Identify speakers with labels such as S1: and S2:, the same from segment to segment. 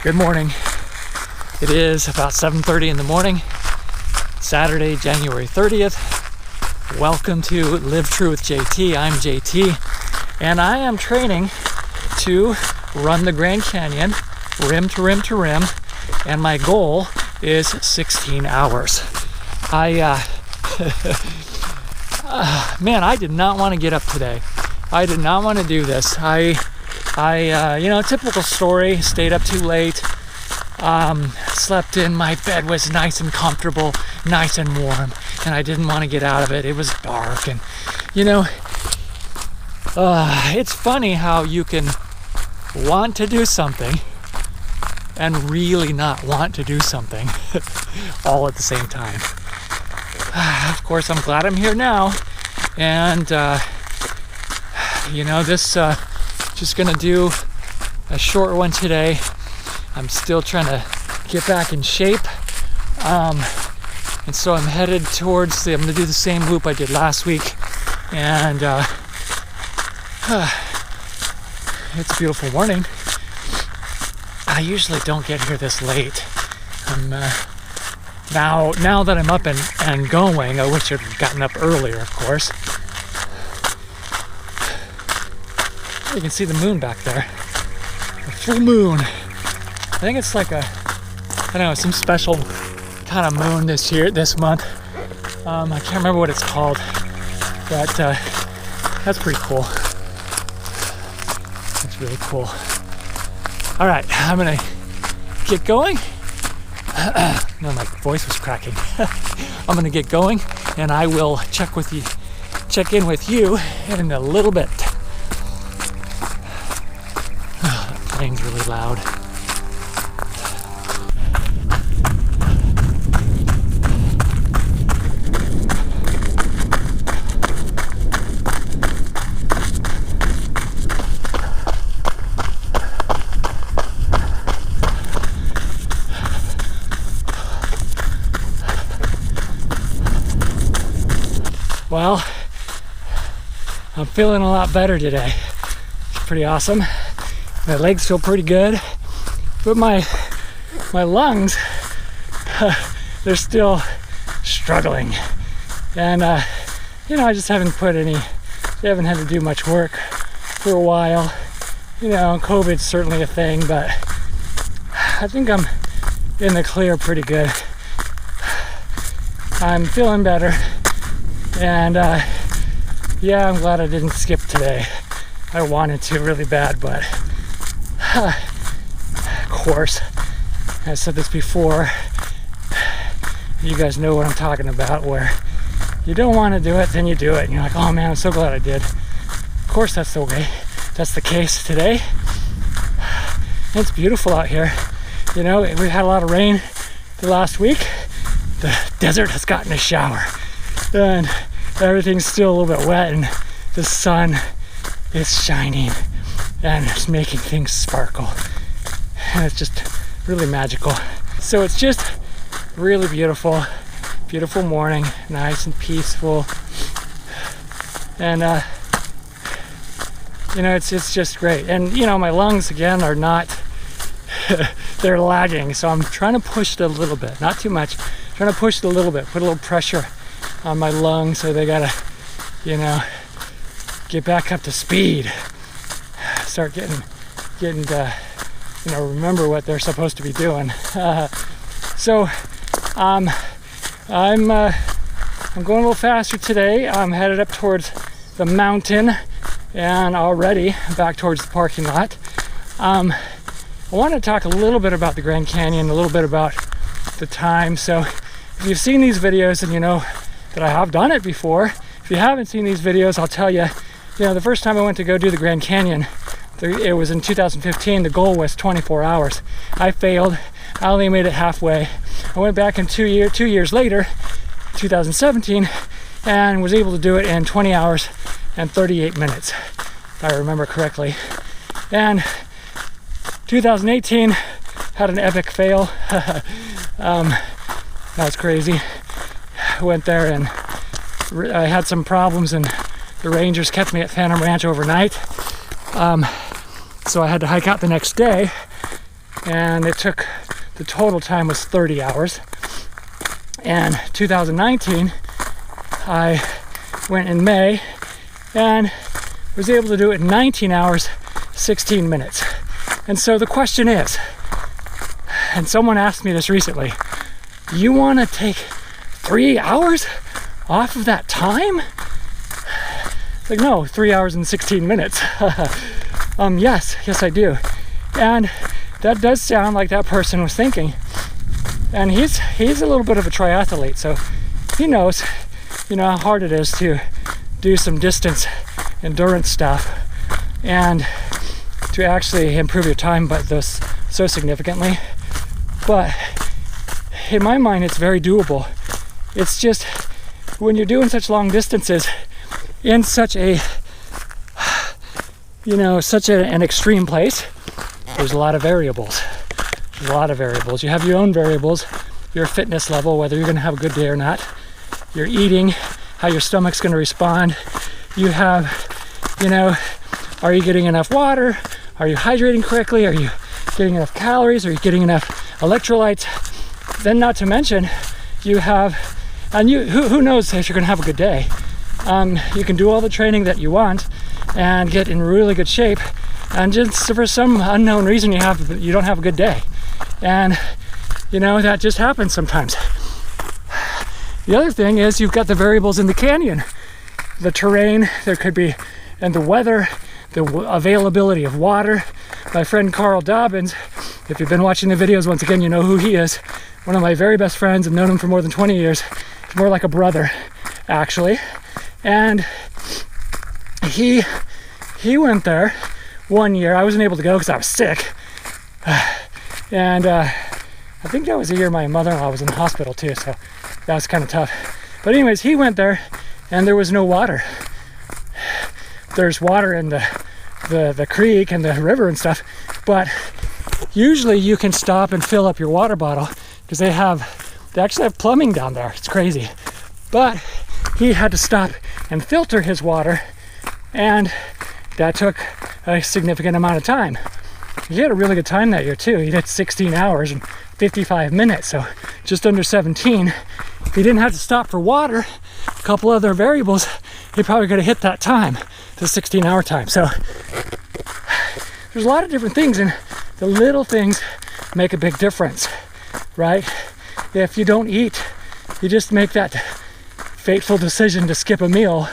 S1: Good morning. It is about 7:30 in the morning, Saturday, January 30th. Welcome to Live True with JT. I'm JT, and I am training to run the Grand Canyon, rim to rim to rim, and my goal is 16 hours. Man, I did not want to get up today. I did not want to do this. Typical story, stayed up too late, slept in, my bed was nice and comfortable, nice and warm, and I didn't want to get out of it. It was dark, and it's funny how you can want to do something and really not want to do something all at the same time. Of course, I'm glad I'm here now, and this just gonna do a short one today. I'm still trying to get back in shape, and so I'm headed towards I'm gonna do the same loop I did last week, and it's a beautiful morning. I usually don't get here this late. I'm now that I'm up and going, I wish I'd gotten up earlier, of course. You can see the moon back there. A full moon. I think it's like some special kind of moon this month. I can't remember what it's called, but that's pretty cool. That's really cool. All right, I'm gonna get going. No, my voice was cracking. I'm gonna get going, and I will check in with you in a little bit. That plane's really loud. Well, I'm feeling a lot better today. It's pretty awesome. My legs feel pretty good, but my lungs, they're still struggling. And I just haven't had to do much work for a while. COVID's certainly a thing, but I think I'm in the clear pretty good. I'm feeling better. And I'm glad I didn't skip today. I wanted to really bad, but of course, I said this before, you guys know what I'm talking about, where you don't want to do it, then you do it, and you're like, oh man, I'm so glad I did. Of course that's the way. That's the case today. It's beautiful out here. We've had a lot of rain the last week. The desert has gotten a shower. And everything's still a little bit wet, and the sun is shining and it's making things sparkle, and it's just really magical. So it's just really beautiful morning, nice and peaceful, and it's just great. And my lungs again are not they're lagging, so I'm trying to push it a little bit, not too much, trying to push it a little bit, put a little pressure on my lungs, so they gotta, get back up to speed, start getting remember what they're supposed to be doing. So I'm going a little faster today. I'm headed up towards the mountain, and already back towards the parking lot. I want to talk a little bit about the Grand Canyon, a little bit about the time. So if you've seen these videos, and you know that I have done it before. If you haven't seen these videos, I'll tell you, the first time I went to go do the Grand Canyon, it was in 2015. The goal was 24 hours. I failed. I only made it halfway. I went back in 2 years later, 2017, and was able to do it in 20 hours and 38 minutes, if I remember correctly. And 2018 had an epic fail. That was crazy. I went there and I had some problems, and the rangers kept me at Phantom Ranch overnight. So I had to hike out the next day, and it took, the total time was 30 hours. And 2019, I went in May and was able to do it in 19 hours, 16 minutes. And so the question is, and someone asked me this recently, you want to take 3 hours off of that time? It's like, no, 3 hours and 16 minutes. Yes, I do. And that does sound like that person was thinking. And he's a little bit of a triathlete, so he knows, how hard it is to do some distance endurance stuff and to actually improve your time, but those so significantly. But in my mind, it's very doable. It's just when you're doing such long distances in such a, such an extreme place, there's a lot of variables. There's a lot of variables. You have your own variables, your fitness level, whether you're going to have a good day or not, your eating, how your stomach's going to respond. You have, are you getting enough water? Are you hydrating correctly? Are you getting enough calories? Are you getting enough electrolytes? Then not to mention, you have, and who knows if you're going to have a good day. You can do all the training that you want and get in really good shape, and just for some unknown reason you don't have a good day. And that just happens sometimes. The other thing is you've got the variables in the canyon. The terrain, there could be, and the weather, the availability of water. My friend Carl Dobbins, if you've been watching the videos, once again, you know who he is. One of my very best friends. I've known him for more than 20 years. He's more like a brother, actually. And he went there one year. I wasn't able to go because I was sick. And I think that was the year my mother-in-law was in the hospital too, so that was kind of tough. But anyways, he went there and there was no water. There's water in the creek and the river and stuff, but usually you can stop and fill up your water bottle because they actually have plumbing down there. It's crazy. But he had to stop and filter his water, and that took a significant amount of time. He had a really good time that year too. He did 16 hours and 55 minutes, so just under 17. If he didn't have to stop for water, a couple other variables, he probably could have hit that time, the 16-hour time. So there's a lot of different things, and the little things make a big difference, right? If you don't eat, you just make that fateful decision to skip a meal,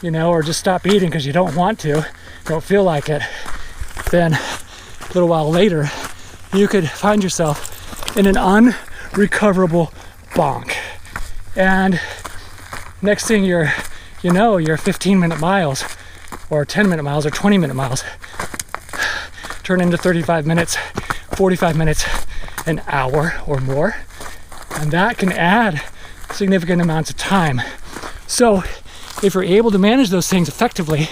S1: or just stop eating because you don't want to, don't feel like it, then a little while later, you could find yourself in an unrecoverable bonk. And next thing you're 15-minute miles or 10-minute miles or 20-minute miles turn into 35 minutes, 45 minutes, an hour or more. And that can add significant amounts of time. So if you're able to manage those things effectively,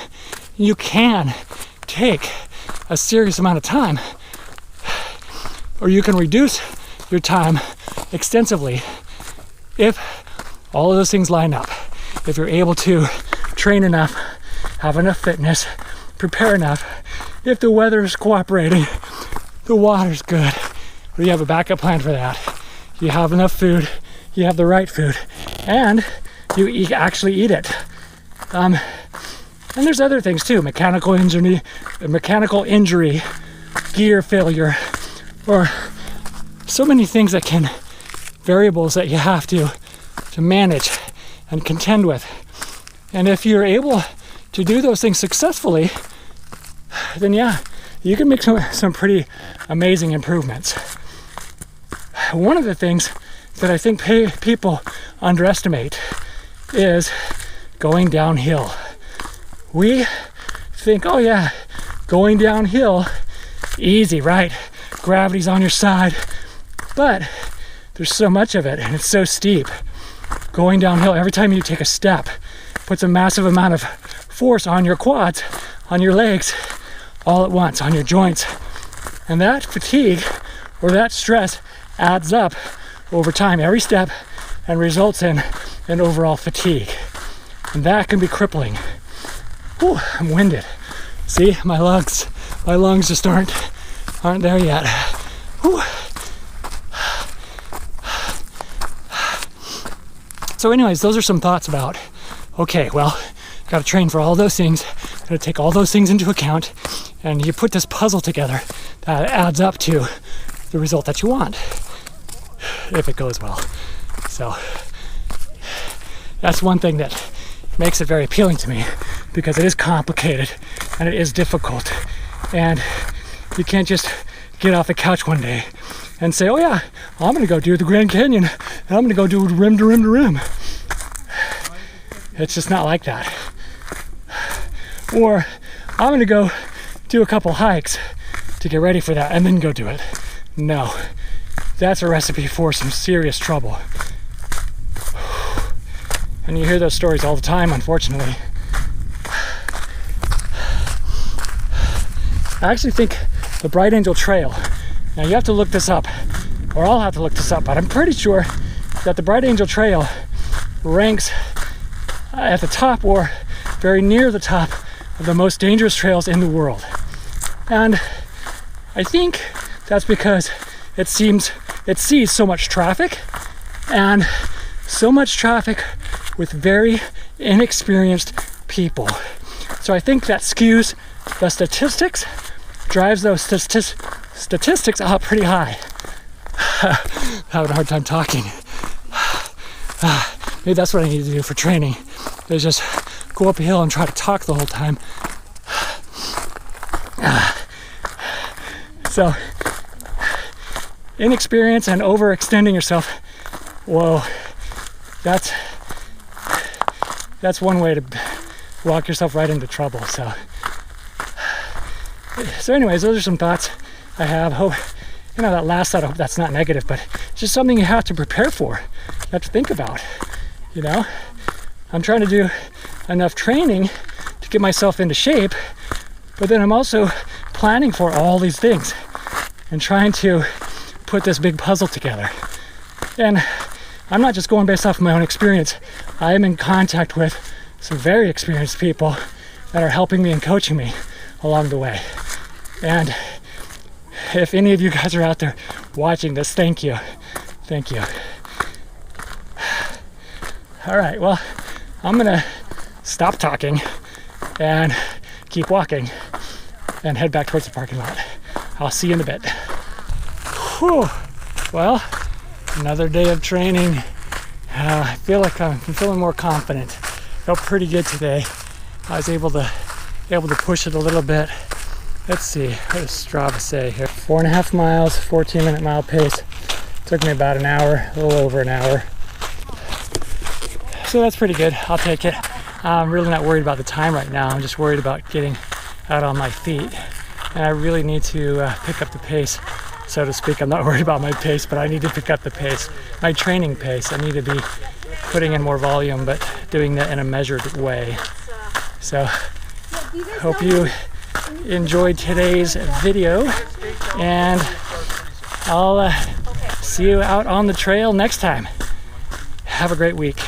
S1: you can take a serious amount of time, or you can reduce your time extensively if all of those things line up. If you're able to train enough, have enough fitness, prepare enough, if the weather is cooperating, the water's good, or you have a backup plan for that, you have enough food, you have the right food, and you actually eat it. And there's other things too, mechanical injury, gear failure, or so many things variables that you have to manage and contend with. And if you're able to do those things successfully, then you can make some pretty amazing improvements. One of the things that I think people underestimate is going downhill. We think, oh yeah, going downhill, easy, right? Gravity's on your side. But there's so much of it, and it's so steep. Going downhill, every time you take a step, puts a massive amount of force on your quads, on your legs, all at once, on your joints. And that fatigue or that stress adds up over time, every step, and results in an overall fatigue. And that can be crippling. Whew, I'm winded. See, my lungs just aren't there yet. Whew. So anyways, those are some thoughts about, okay, well, got to train for all those things, got to take all those things into account, and you put this puzzle together that adds up to the result that you want, if it goes well. So that's one thing that makes it very appealing to me, because it is complicated and it is difficult, and you can't just get off the couch one day and say, oh yeah, I'm gonna go do the Grand Canyon and I'm gonna go do rim to rim to rim. It's just not like that. Or I'm gonna go do a couple hikes to get ready for that and then go do it. No, that's a recipe for some serious trouble. And you hear those stories all the time, unfortunately. I actually think the Bright Angel Trail, now you have to look this up, or I'll have to look this up, but I'm pretty sure that the Bright Angel Trail ranks at the top or very near the top of the most dangerous trails in the world. And I think that's because it sees so much traffic, and so much traffic with very inexperienced people. So I think that skews the statistics, drives those statistics up pretty high. Having a hard time talking. Maybe that's what I need to do for training, is just go up a hill and try to talk the whole time. So, inexperience and overextending yourself, whoa, that's one way to walk yourself right into trouble. So anyways, those are some thoughts I have. Hope, that last thought, I hope that's not negative, but it's just something you have to prepare for, you have to think about. I'm trying to do enough training to get myself into shape, but then I'm also planning for all these things and trying to put this big puzzle together. And I'm not just going based off of my own experience. I am in contact with some very experienced people that are helping me and coaching me along the way. And if any of you guys are out there watching this, thank you. Thank you. All right, well, I'm gonna stop talking and keep walking and head back towards the parking lot. I'll see you in a bit. Whew. Well, another day of training. I feel like I'm feeling more confident. Felt pretty good today. I was able to push it a little bit. Let's see, what does Strava say here? 4.5 miles, 14-minute mile pace. Took me about an hour, a little over an hour. So that's pretty good. I'll take it. I'm really not worried about the time right now. I'm just worried about getting out on my feet. And I really need to pick up the pace, so to speak. I'm not worried about my pace, but I need to pick up the pace. My training pace. I need to be putting in more volume, but doing that in a measured way. So, hope you enjoyed today's video, and I'll see you out on the trail next time. Have a great week.